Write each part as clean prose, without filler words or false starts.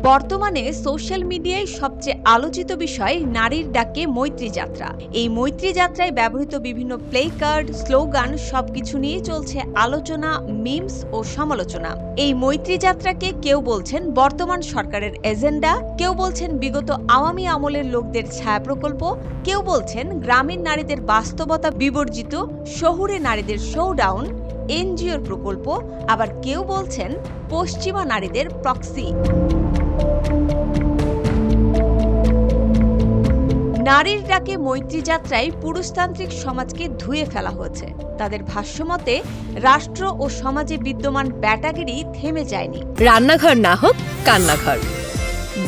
বর্তমানে সোশ্যাল মিডিয়ায় সবচেয়ে আলোচিত বিষয় নারীর ডাকে মৈত্রী যাত্রা। এই মৈত্রী যাত্রায় ব্যবহৃত বিভিন্ন প্লে কার্ড, স্লোগান সবকিছু নিয়ে চলছে আলোচনা, মিমস ও সমালোচনা। এই মৈত্রী যাত্রাকে কেউ বলছেন বর্তমান সরকারের এজেন্ডা, কেউ বলছেন বিগত আওয়ামী আমলের লোকদের ছায়া প্রকল্প, কেউ বলছেন গ্রামীণ নারীদের বাস্তবতা বিবর্জিত শহুরে নারীদের শোডাউন, এনজিওর প্রকল্প, আবার কেউ বলছেন পশ্চিমা নারীদের প্রক্সি। নারীর ডাকে মৈত্রী যাত্রায় পুরুষতান্ত্রিক সমাজকে ধুয়ে ফেলা হয়েছে। তাদের ভাষ্যমতে রাষ্ট্র ও সমাজে বিদ্যমান ব্যাটাগিরি থেমে যায়নি। রান্নাঘর না হোক কান্নাঘর,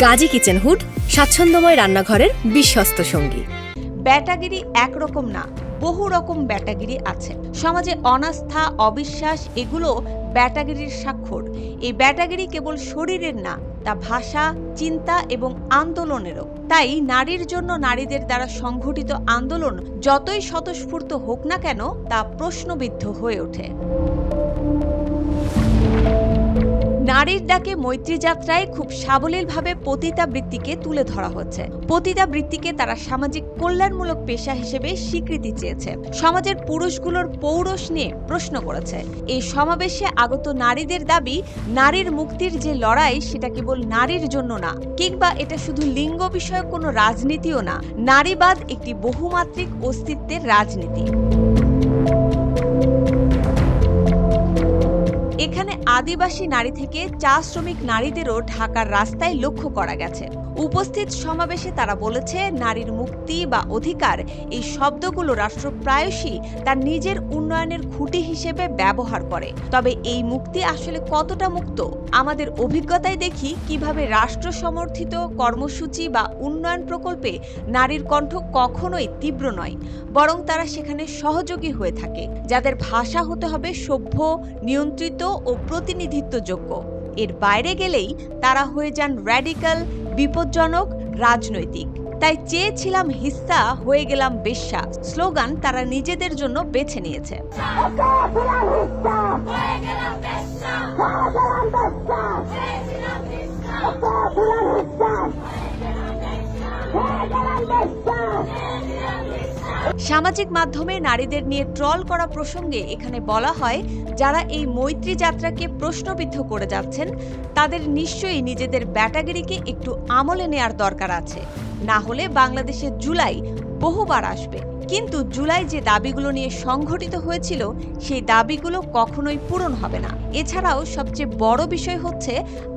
গাজী কিচেন হুড স্বাচ্ছন্দ্যময় রান্নাঘরের বিশ্বস্ত সঙ্গী। ব্যাটাগিরি একরকম না, বহু রকম ব্যাটাগিরি আছে। সমাজে অনাস্থা, অবিশ্বাস এগুলো ব্যাটাগিরির স্বাক্ষর। এই ব্যাটাগিরি কেবল শরীরের না, তা ভাষা, চিন্তা এবং আন্দোলনেরও। তাই নারীর জন্য নারীদের দ্বারা সংঘটিত আন্দোলন যতই স্বতঃস্ফূর্ত হোক না কেন, তা প্রশ্নবিদ্ধ হয়ে ওঠে। নারীর ডাকে মৈত্রী যাত্রায় খুব সাবলীলভাবে পতিতাবৃত্তিকে তুলে ধরা হচ্ছে। পতিতাবৃত্তিকে তারা সামাজিক কল্যাণমূলক পেশা হিসেবে স্বীকৃতি চেয়েছে। সমাজের পুরুষগুলোর পৌরষ নিয়ে প্রশ্ন করেছে। এই সমাবেশে আগত নারীদের দাবি, নারীর মুক্তির যে লড়াই সেটা কেবল নারীর জন্য না, কিংবা এটা শুধু লিঙ্গ বিষয়ক কোনো রাজনীতিও না। নারীবাদ একটি বহুমাত্রিক অস্তিত্বের রাজনীতি। এখানে আদিবাসী নারী থেকে চা শ্রমিক নারীদেরও ঢাকার রাস্তায় লক্ষ্য করা গেছে। উপস্থিত সমাবেশে তারা বলেছে, নারীর মুক্তি বা অধিকার এই শব্দগুলো রাষ্ট্র প্রায়শই তার নিজের উন্নয়নের খুঁটি হিসেবে ব্যবহার করে। তবে এই মুক্তি আসলে কতটা মুক্ত? আমাদের অভিজ্ঞতায় দেখি কিভাবে রাষ্ট্র সমর্থিত কর্মসূচি বা উন্নয়ন প্রকল্পে নারীর কণ্ঠ কখনোই তীব্র নয়, বরং তারা সেখানে সহযোগী হয়ে থাকে, যাদের ভাষা হতে হবে সভ্য, নিয়ন্ত্রিত ও প্রতিনিধিত্বযোগ্য। এর বাইরে গেলেই তারা হয়ে যান র্যাডিক্যাল, বিপজ্জনক, রাজনৈতিক। তাই চেয়েছিলাম হিস্সা, হয়ে গেলাম বেশ্যা স্লোগান তারা নিজেদের জন্য বেছে নিয়েছে। সামাজিক মাধ্যমে নারীদের নিয়ে ট্রল করা প্রসঙ্গে এখানে বলা হয়, যারা এই মৈত্রী যাত্রাকে প্রশ্নবিদ্ধ করে যাচ্ছেন তাদের নিশ্চয়ই নিজেদের ব্যাটাগিরিকে একটু আমলে নেয়ার দরকার আছে, না হলে বাংলাদেশে জুলাই বহুবার আসবে। কিন্তু জুলাই যে দাবিগুলো নিয়ে সংঘটিত হয়েছিল সেই দাবিগুলো কখনোই পূরণ হবে না। এছাড়াও সবচেয়ে বড় বিষয় হচ্ছে,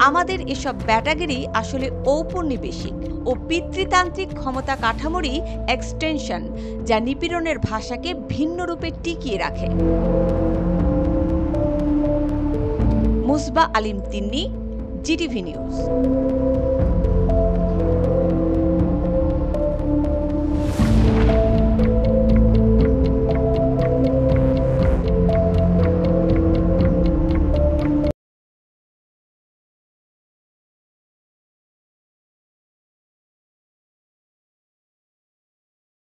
আমাদের এসব ব্যাটাগিরি আসলে ঔপনিবেশিক ও পিতৃতান্ত্রিক ক্ষমতা কাঠামোরই এক্সটেনশন, যা নিপীড়নের ভাষাকে ভিন্ন রূপে টিকিয়ে রাখে। মুসবা আলিম তিন্নি, জিটিভি নিউজ।